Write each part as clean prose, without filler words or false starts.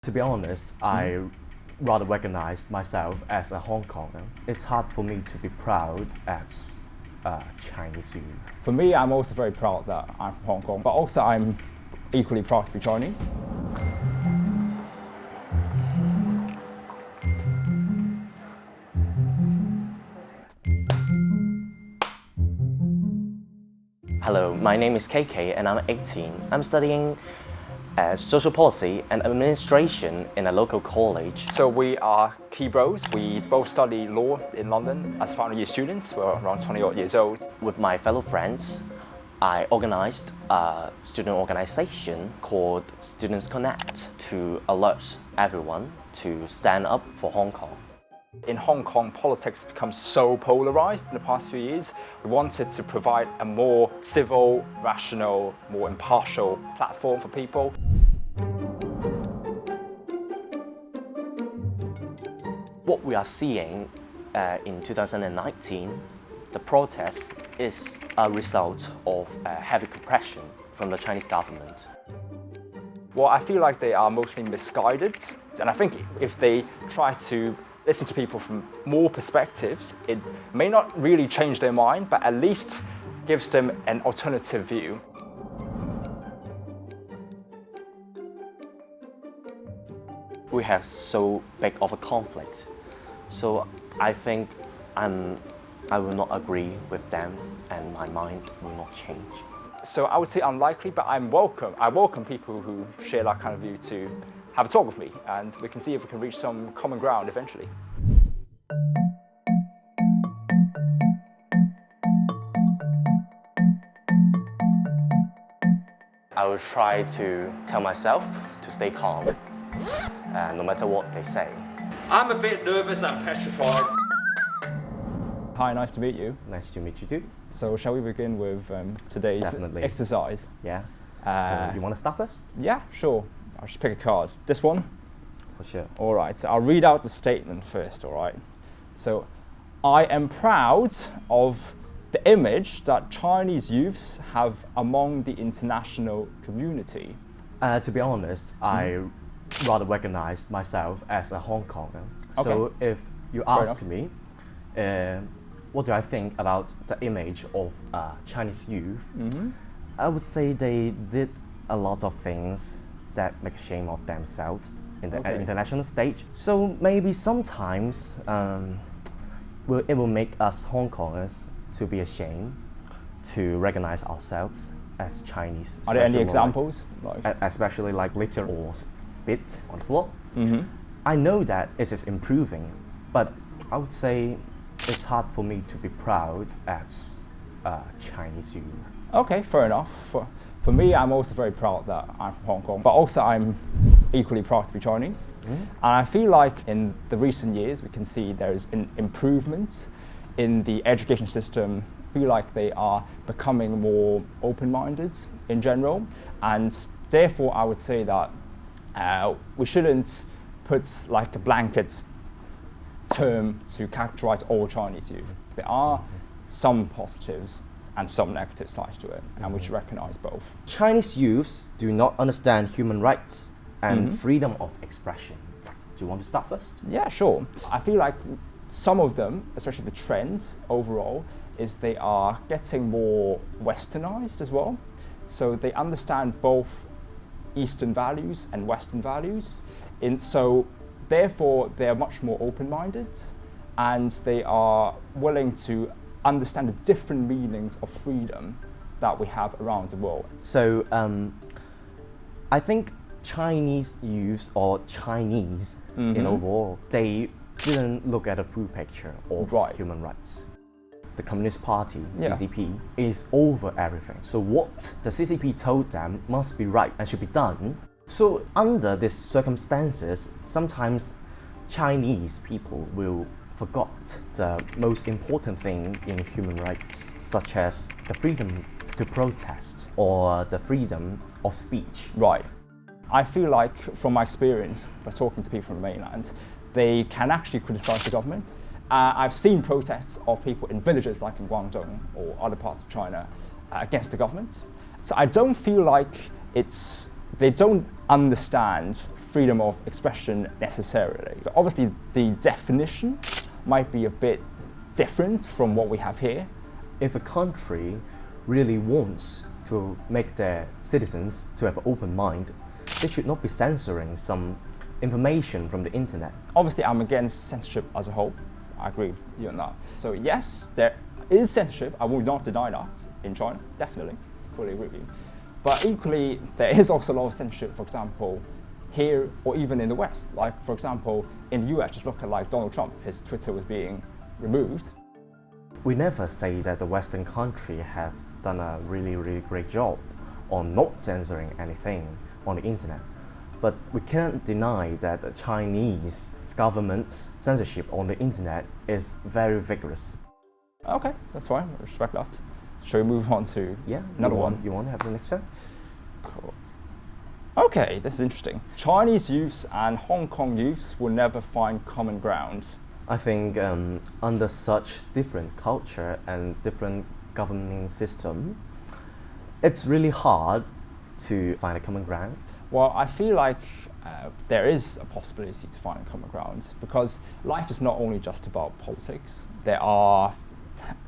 To be honest, I rather recognize myself as a Hong Konger. It's hard for me to be proud as a Chinese youth. For me, I'm also very proud that I'm from Hong Kong, but also I'm equally proud to be Chinese. Hello, my name is KK and I'm 18. I'm studying social policy and administration in a local college. So we are Keybros. We both study law in London as final year students. We're around 20 years old. With my fellow friends, I organized a student organization called StudentsConnect to alert everyone to stand up for Hong Kong. In Hong Kong, politics has become so polarized in the past few years. We wanted to provide a more civil, rational, more impartial platform for people. What we are seeing in 2019, the protest is a result of heavy repression from the Chinese government. Well, I feel like they are mostly misguided. And I think if they try to listen to people from more perspectives, it may not really change their mind, but at least gives them an alternative view. We have so big of a conflict, so I think I will not agree with them and my mind will not change. So I would say unlikely, but I welcome people who share that kind of view to have a talk with me, and we can see if we can reach some common ground eventually. I will try to tell myself to stay calm, no matter what they say. I'm a bit nervous and petrified. Hi, nice to meet you. Nice to meet you too. So shall we begin with today's Definitely. exercise? Yeah. So you want to start first? Yeah, sure. I'll just pick a card. This one? For sure. All right, so I'll read out the statement first, all right? So, I am proud of the image that Chinese youths have among the international community. To be honest, I rather recognize myself as a Hong Konger. Okay. So if you Fair ask enough. me, what do I think about the image of Chinese youth? I would say they did a lot of things that make a shame of themselves in the international stage. So maybe sometimes it will make us Hong Kongers to be ashamed to recognize ourselves as Chinese. Are there any especially examples? especially like litter or spit on the floor. I know that it is improving, but I would say it's hard for me to be proud as a Chinese youth. Okay, fair enough. For me, I'm also very proud that I'm from Hong Kong, but also I'm equally proud to be Chinese. And I feel like in the recent years, we can see there's an improvement in the education system. I feel like they are becoming more open-minded in general. And therefore, I would say that we shouldn't put like a blanket term to characterize all Chinese youth. There are some positives and some negative sides to it, and we should recognize both. Chinese youths do not understand human rights and freedom of expression. Do you want to start first? Yeah, sure. I feel like some of them, especially the trend overall, is they are getting more westernized as well. So they understand both Eastern values and Western values. So therefore, they are much more open-minded, and they are willing to understand the different meanings of freedom that we have around the world. So I think Chinese youths or Chinese in overall, they didn't look at the full picture of human rights. The Communist Party, CCP, is over everything. So what the CCP told them must be right and should be done. So under these circumstances, sometimes Chinese people will forgot the most important thing in human rights, such as the freedom to protest or the freedom of speech. Right. I feel like, from my experience, by talking to people from the mainland, they can actually criticize the government. I've seen protests of people in villages like in Guangdong or other parts of China against the government. So I don't feel like it's they don't understand freedom of expression necessarily. So obviously, the definition might be a bit different from what we have here. If a country really wants to make their citizens to have an open mind, they should not be censoring some information from the internet. Obviously, I'm against censorship as a whole. I agree with you on that. So yes, there is censorship. I will not deny that in China, definitely, fully agree with you. But equally, there is also a lot of censorship, for example, here or even in the West. Like, for example, in the US, just look at like Donald Trump, his Twitter was being removed. We never say that the Western country have done a really, really great job on not censoring anything on the internet. But we can't deny that the Chinese government's censorship on the internet is very vigorous. Okay, that's fine, I respect that. Shall we move on to another one? You want to have the next one? Cool. Okay, this is interesting. Chinese youths and Hong Kong youths will never find common ground. I think under such different culture and different governing system, it's really hard to find a common ground. Well, I feel like there is a possibility to find a common ground because life is not only just about politics. There are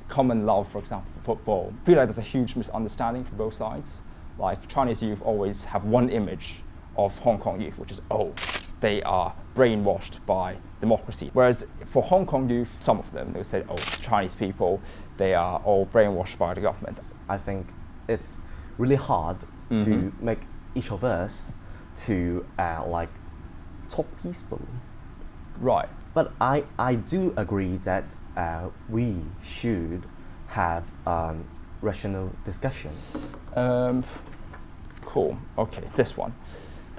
common love, for example, for football. I feel like there's a huge misunderstanding from both sides. Like Chinese youth always have one image of Hong Kong youth, which is, oh, they are brainwashed by democracy. Whereas for Hong Kong youth, some of them, they'll say, oh, Chinese people, they are all brainwashed by the government. I think it's really hard to make each of us to like talk peacefully. Right. But I do agree that we should have rational discussion. Cool. Okay, this one.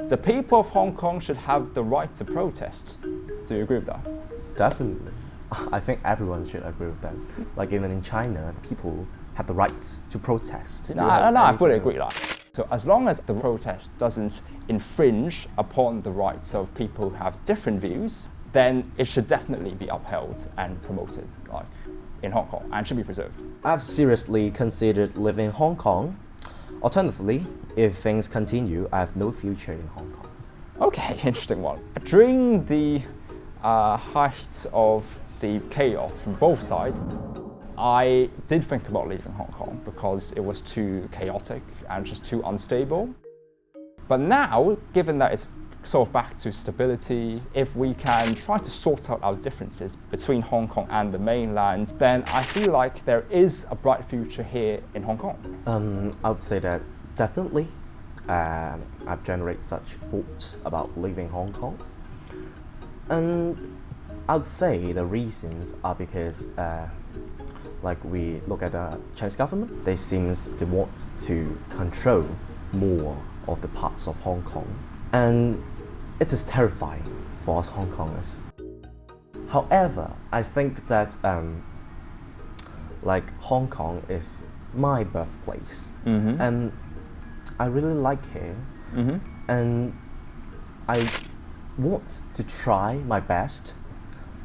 The people of Hong Kong should have the right to protest. Do you agree with that? Definitely. I think everyone should agree with that. Like even in China, the people have the right to protest. No, I fully agree with that. So as long as the protest doesn't infringe upon the rights of people who have different views, then it should definitely be upheld and promoted, like in Hong Kong, and should be preserved. I've seriously considered living in Hong Kong. Alternatively, if things continue, I have no future in Hong Kong. Okay, interesting one. During the height of the chaos from both sides, I did think about leaving Hong Kong because it was too chaotic and just too unstable. But now, given that it's sort of back to stability, if we can try to sort out our differences between Hong Kong and the mainland, then I feel like there is a bright future here in Hong Kong. I would say that definitely I've generated such thoughts about leaving Hong Kong. And I would say the reasons are because like we look at the Chinese government, they seems to want to control more of the parts of Hong Kong. And it is terrifying for us Hong Kongers. However, I think that like Hong Kong is my birthplace, and I really like here, and I want to try my best,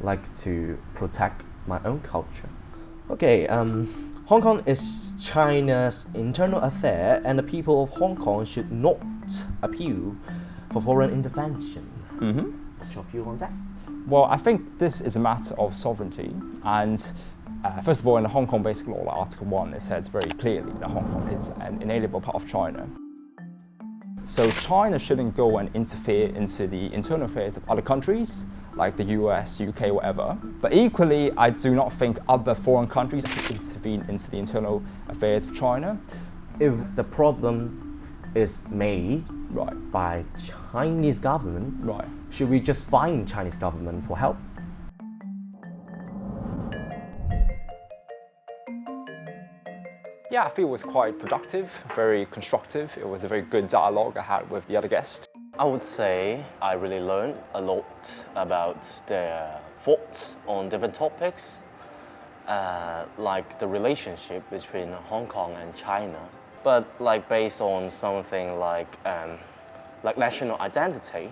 like to protect my own culture. Okay, Hong Kong is China's internal affair, and the people of Hong Kong should not appeal for foreign intervention. What's your view on that? Well, I think this is a matter of sovereignty, and first of all, in the Hong Kong Basic Law, Article 1, it says very clearly that Hong Kong is an inalienable part of China. So China shouldn't go and interfere into the internal affairs of other countries, like the US, UK, whatever. But equally, I do not think other foreign countries should intervene into the internal affairs of China. If the problem is made Right. by Chinese government, Right. should we just find Chinese government for help? Yeah, I feel it was quite productive, very constructive. It was a very good dialogue I had with the other guests. I would say I really learned a lot about their thoughts on different topics, like the relationship between Hong Kong and China. But like based on something like national identity,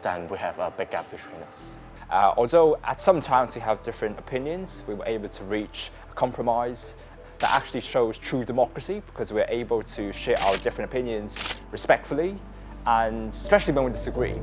then we have a big gap between us. Although at some times we have different opinions, we were able to reach a compromise that actually shows true democracy because we're able to share our different opinions respectfully and especially when we disagree.